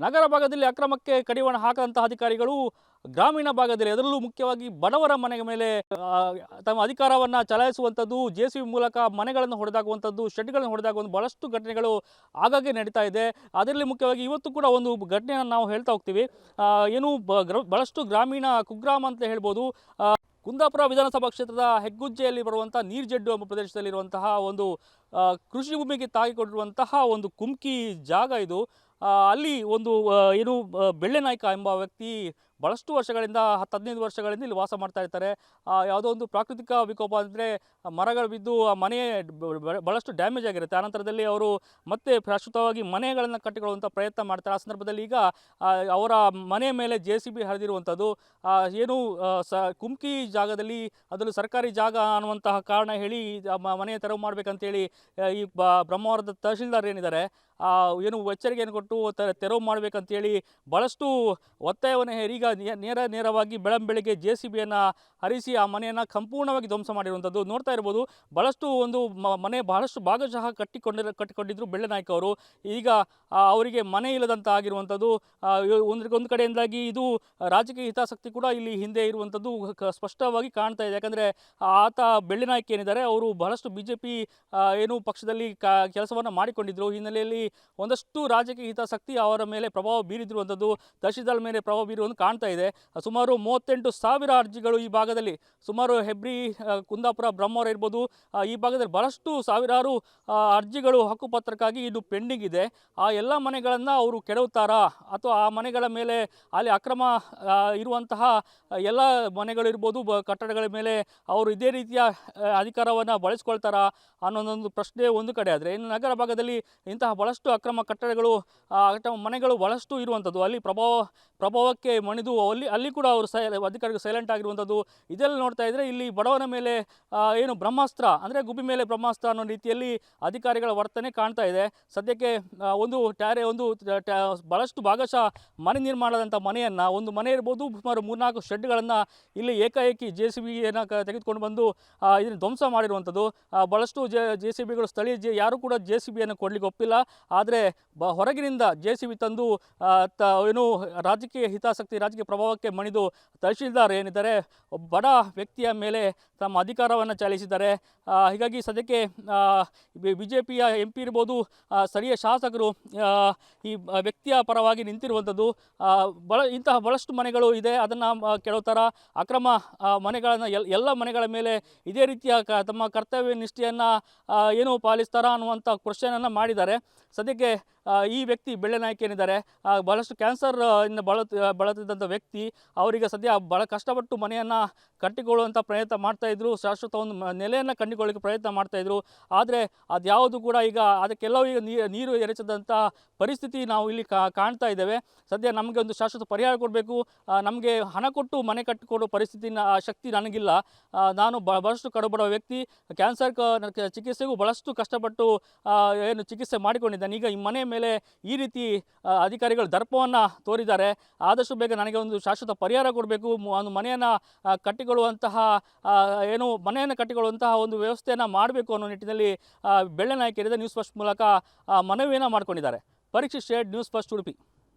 ನಗರ ಭಾಗದಲ್ಲಿ ಅಕ್ರಮಕ್ಕೆ ಕಡಿವಾಣ ಹಾಕದಂತಹ ಅಧಿಕಾರಿಗಳು ಗ್ರಾಮೀಣ ಭಾಗದಲ್ಲಿ ಅದರಲ್ಲೂ ಮುಖ್ಯವಾಗಿ ಬಡವರ ಮನೆಯ ಮೇಲೆ ತಮ್ಮ ಅಧಿಕಾರವನ್ನು ಚಲಾಯಿಸುವಂಥದ್ದು, JCB ಮೂಲಕ ಮನೆಗಳನ್ನು ಹೊಡೆದಾಕುವಂಥದ್ದು, ಶೆಡ್ಗಳನ್ನು ಹೊಡೆದಾಕುವಂಥ ಬಹಳಷ್ಟು ಘಟನೆಗಳು ಆಗಾಗ್ಗೆ ನಡೀತಾ ಇದೆ. ಅದರಲ್ಲಿ ಮುಖ್ಯವಾಗಿ ಇವತ್ತು ಕೂಡ ಒಂದು ಘಟನೆಯನ್ನು ನಾವು ಹೇಳ್ತಾ ಹೋಗ್ತೀವಿ. ಏನು ಬಹಳಷ್ಟು ಗ್ರಾಮೀಣ ಕುಗ್ರಾಮ ಅಂತ ಹೇಳ್ಬೋದು. ಕುಂದಾಪುರ ವಿಧಾನಸಭಾ ಕ್ಷೇತ್ರದ ಹೆಗ್ಗುಜ್ಜೆಯಲ್ಲಿ ಬರುವಂಥ ನೀರ್ಜಡ್ಡು ಎಂಬ ಪ್ರದೇಶದಲ್ಲಿರುವಂತಹ ಒಂದು ಕೃಷಿ ಭೂಮಿಗೆ ತಾಗಿಕೊಂಡಿರುವಂತಹ ಒಂದು ಕುಮ್ಕಿ ಜಾಗ ಇದು. ಅಲ್ಲಿ ಒಂದು ಏನು ಬೆಳ್ಳೆನಾಯ್ಕ ಎಂಬ ವ್ಯಕ್ತಿ ಭಾಳಷ್ಟು ವರ್ಷಗಳಿಂದ 10-15 ವರ್ಷಗಳಿಂದ ಇಲ್ಲಿ ವಾಸ ಮಾಡ್ತಾ ಇರ್ತಾರೆ. ಯಾವುದೋ ಒಂದು ಪ್ರಾಕೃತಿಕ ವಿಕೋಪ ಅಂದರೆ ಮರಗಳು ಬಿದ್ದು ಆ ಮನೆ ಭಾಳಷ್ಟು ಡ್ಯಾಮೇಜ್ ಆಗಿರುತ್ತೆ. ಆನಂತರದಲ್ಲಿ ಅವರು ಮತ್ತೆ ಶಾಶ್ವತವಾಗಿ ಮನೆಗಳನ್ನು ಕಟ್ಟಿಕೊಳ್ಳುವಂಥ ಪ್ರಯತ್ನ ಮಾಡ್ತಾರೆ. ಆ ಸಂದರ್ಭದಲ್ಲಿ ಈಗ ಅವರ ಮನೆ ಮೇಲೆ JCB ಹರಿದಿರುವಂಥದ್ದು. ಏನು ಕುಮ್ಕಿ ಜಾಗದಲ್ಲಿ ಅದರಲ್ಲೂ ಸರ್ಕಾರಿ ಜಾಗ ಅನ್ನುವಂತಹ ಕಾರಣ ಹೇಳಿ ಮನೆ ತೆರವು ಮಾಡಬೇಕಂತೇಳಿ ಈ ಬ್ರಹ್ಮಾವರದ ತಹಶೀಲ್ದಾರ್ ಏನಿದ್ದಾರೆ ಏನು ಎಚ್ಚರಿಕೆಯನ್ನು ಕೊಟ್ಟು ತೆರವು ಮಾಡಬೇಕಂತೇಳಿ ಭಾಳಷ್ಟು ಒತ್ತಾಯವನ್ನು ಹೇರಿ ಈಗ ನೇರವಾಗಿ ಬೆಳಂಬೆಳಗ್ಗೆ JCBಯನ್ನು ಹರಿಸಿ ಆ ಮನೆಯನ್ನು ಸಂಪೂರ್ಣವಾಗಿ ಧ್ವಂಸ ಮಾಡಿರುವಂಥದ್ದು ನೋಡ್ತಾ ಇರ್ಬೋದು. ಭಾಳಷ್ಟು ಒಂದು ಮನೆ ಬಹಳಷ್ಟು ಭಾಗಶಃ ಕಟ್ಟಿಕೊಂಡಿದ್ರು ಬೆಳ್ಳೆನಾಯ್ಕ ಅವರು. ಈಗ ಅವರಿಗೆ ಮನೆ ಇಲ್ಲದಂತ ಆಗಿರುವಂಥದ್ದು. ಒಂದು ಕಡೆಯಿಂದಾಗಿ ಇದು ರಾಜಕೀಯ ಹಿತಾಸಕ್ತಿ ಕೂಡ ಇಲ್ಲಿ ಹಿಂದೆ ಇರುವಂಥದ್ದು ಸ್ಪಷ್ಟವಾಗಿ ಕಾಣ್ತಾ ಇದೆ. ಯಾಕಂದರೆ ಆತ ಬೆಳ್ಳೆನಾಯ್ಕ ಏನಿದ್ದಾರೆ ಅವರು ಬಹಳಷ್ಟು BJP ಏನು ಪಕ್ಷದಲ್ಲಿ ಕೆಲಸವನ್ನು ಮಾಡಿಕೊಂಡಿದ್ದರು. ಹಿನ್ನೆಲೆಯಲ್ಲಿ ಒಂದಷ್ಟು ರಾಜಕೀಯ ಹಿತಾಸಕ್ತಿ ಅವರ ಮೇಲೆ ಪ್ರಭಾವ ಬೀರಿದಿರುವಂಥದ್ದು, ತಹಶೀಲ್ದಾರ್ ಮೇಲೆ ಪ್ರಭಾವ ಬೀರುವಂಥ ಕಾಣ್ತಾ ಇದೆ. ಸುಮಾರು 38,000 ಅರ್ಜಿಗಳು ಈ ಭಾಗದಲ್ಲಿ, ಸುಮಾರು ಹೆಬ್ರಿ, ಕುಂದಾಪುರ, ಬ್ರಹ್ಮಾವರ ಇರ್ಬೋದು, ಈ ಭಾಗದಲ್ಲಿ ಬಹಳಷ್ಟು ಸಾವಿರಾರು ಅರ್ಜಿಗಳು ಹಕ್ಕುಪತ್ರಕ್ಕಾಗಿ ಇನ್ನು ಪೆಂಡಿಂಗ್ ಇದೆ. ಆ ಎಲ್ಲ ಮನೆಗಳನ್ನು ಅವರು ಕೆಡವುತ್ತಾರಾ ಅಥವಾ ಆ ಮನೆಗಳ ಮೇಲೆ ಅಲ್ಲಿ ಅಕ್ರಮ ಇರುವಂತಹ ಎಲ್ಲ ಮನೆಗಳಿರ್ಬೋದು, ಕಟ್ಟಡಗಳ ಮೇಲೆ ಅವರು ಇದೇ ರೀತಿಯ ಅಧಿಕಾರವನ್ನು ಬಳಸ್ಕೊಳ್ತಾರಾ ಅನ್ನೋದೊಂದು ಪ್ರಶ್ನೆ ಒಂದು ಕಡೆ. ಆದರೆ ಇನ್ನು ನಗರ ಭಾಗದಲ್ಲಿ ಇಂತಹ ಭಾಳಷ್ಟು ಅಕ್ರಮ ಕಟ್ಟಡಗಳು, ಮನೆಗಳು ಭಾಳಷ್ಟು ಇರುವಂಥದ್ದು. ಅಲ್ಲಿ ಪ್ರಭಾವಕ್ಕೆ ಮಣಿದು ಅಲ್ಲಿ ಕೂಡ ಅವರು ಅಧಿಕಾರಿಗಳು ಸೈಲೆಂಟ್ ಆಗಿರುವಂಥದ್ದು. ಇದೆಲ್ಲ ನೋಡ್ತಾ ಇದ್ದರೆ ಇಲ್ಲಿ ಬಡವನ ಮೇಲೆ ಏನು ಬ್ರಹ್ಮಾಸ್ತ್ರ ಅಂದರೆ ಗುಬ್ಬಿ ಮೇಲೆ ಬ್ರಹ್ಮಾಸ್ತ್ರ ಅನ್ನೋ ರೀತಿಯಲ್ಲಿ ಅಧಿಕಾರಿಗಳ ವರ್ತನೆ ಕಾಣ್ತಾ ಇದೆ. ಸದ್ಯಕ್ಕೆ ಒಂದು ಭಾಳಷ್ಟು ಭಾಗಶಃ ಮನೆ ನಿರ್ಮಾಣದಂಥ ಮನೆಯನ್ನು, ಒಂದು ಮನೆ ಇರ್ಬೋದು, ಸುಮಾರು 3-4 ಶೆಡ್ಗಳನ್ನು ಇಲ್ಲಿ ಏಕಾಏಕಿ JCBಯನ್ನು ತೆಗೆದುಕೊಂಡು ಬಂದು ಇದನ್ನು ಧ್ವಂಸ ಮಾಡಿರುವಂಥದ್ದು. ಭಾಳಷ್ಟು JCBಗಳು ಸ್ಥಳೀಯ ಯಾರೂ ಕೂಡ JCBಯನ್ನು ಕೊಡಲಿಕ್ಕೆ ಒಪ್ಪಿಲ್ಲ. ಆದರೆ ಹೊರಗಿನಿಂದ JCB ತಂದು ಏನು ರಾಜಕೀಯ ಹಿತಾಸಕ್ತಿ, ರಾಜಕೀಯ ಪ್ರಭಾವಕ್ಕೆ ಮಣಿದು ತಹಶೀಲ್ದಾರ್ ಏನಿದ್ದಾರೆ ಬಡ ವ್ಯಕ್ತಿಯ ಮೇಲೆ ತಮ್ಮ ಅಧಿಕಾರವನ್ನು ಚಾಲಿಸಿದ್ದಾರೆ. ಹೀಗಾಗಿ ಸದ್ಯಕ್ಕೆ BJPಯ MP ಇರ್ಬೋದು, ಸ್ಥಳೀಯ ಶಾಸಕರು ಈ ವ್ಯಕ್ತಿಯ ಪರವಾಗಿ ನಿಂತಿರುವಂಥದ್ದು. ಇಂತಹ ಭಾಳಷ್ಟು ಮನೆಗಳು ಇದೆ, ಅದನ್ನು ಕೆಲವು ಥರ ಅಕ್ರಮ ಮನೆಗಳನ್ನು ಎಲ್ಲ ಮನೆಗಳ ಮೇಲೆ ಇದೇ ರೀತಿಯ ತಮ್ಮ ಕರ್ತವ್ಯ ನಿಷ್ಠೆಯನ್ನು ಏನು ಪಾಲಿಸ್ತಾರಾ ಅನ್ನುವಂಥ ಕ್ವಶನನ್ನು ಮಾಡಿದ್ದಾರೆ. ಸದ್ಯಕ್ಕೆ ಈ ವ್ಯಕ್ತಿ ಬೆಳ್ಳೆನಾಯ್ಕ ಏನಿದ್ದಾರೆ ಭಾಳಷ್ಟು ಕ್ಯಾನ್ಸರ್ ಇಂದ ಬಳಲುತ್ತಿದ್ದಂಥ ವ್ಯಕ್ತಿ, ಅವರಿಗೆ ಸದ್ಯ ಭಾಳ ಕಷ್ಟಪಟ್ಟು ಮನೆಯನ್ನು ಕಟ್ಟಿಕೊಳ್ಳುವಂಥ ಪ್ರಯತ್ನ ಮಾಡ್ತಾಯಿದ್ರು, ಶಾಶ್ವತ ಒಂದು ನೆಲೆಯನ್ನು ಕಂಡುಕೊಳ್ಳಿಕ್ಕೆ ಪ್ರಯತ್ನ ಮಾಡ್ತಾಯಿದ್ರು. ಆದರೆ ಅದ್ಯಾವುದು ಕೂಡ ಈಗ ಅದಕ್ಕೆಲ್ಲವೂ ಈಗ ನೀರು ಎರಚದಂಥ ಪರಿಸ್ಥಿತಿ ನಾವು ಇಲ್ಲಿ ಕಾಣ್ತಾ ಇದ್ದೇವೆ. ಸದ್ಯ ನಮಗೆ ಒಂದು ಶಾಶ್ವತ ಪರಿಹಾರ ಕೊಡಬೇಕು, ನಮಗೆ ಹಣ ಕೊಟ್ಟು ಮನೆ ಕಟ್ಟಿಕೊಡೋ ಶಕ್ತಿ ನನಗಿಲ್ಲ. ನಾನು ಭಾಳಷ್ಟು ಕಡುಬಡವ ವ್ಯಕ್ತಿ, ಕ್ಯಾನ್ಸರ್ ಚಿಕಿತ್ಸೆಗೂ ಭಾಳಷ್ಟು ಕಷ್ಟಪಟ್ಟು ಏನು ಚಿಕಿತ್ಸೆ ಮಾಡಿಕೊಂಡಿದ್ದೇನೆ. ಈಗ ಈ ಮನೆ ಮೇಲೆ ಈ ರೀತಿ ಅಧಿಕಾರಿಗಳು ದರ್ಪವನ್ನು ತೋರಿದ್ದಾರೆ. ಆದಷ್ಟು ಬೇಗ ನನಗೆ ಒಂದು ಶಾಶ್ವತ ಪರಿಹಾರ ಕೊಡಬೇಕು, ಒಂದು ಮನೆಯನ್ನು ಕಟ್ಟಿಕೊಳ್ಳುವಂತಹ ಒಂದು ವ್ಯವಸ್ಥೆಯನ್ನು ಮಾಡಬೇಕು ಅನ್ನೋ ನಿಟ್ಟಿನಲ್ಲಿ ಬೆಳ್ಳೆನಾಯ್ಕ ನ್ಯೂಸ್ ಫಸ್ಟ್ ಮೂಲಕ ಮನವಿಯನ್ನು ಮಾಡಿಕೊಂಡಿದ್ದಾರೆ. Parikshit shade, news first Udupi.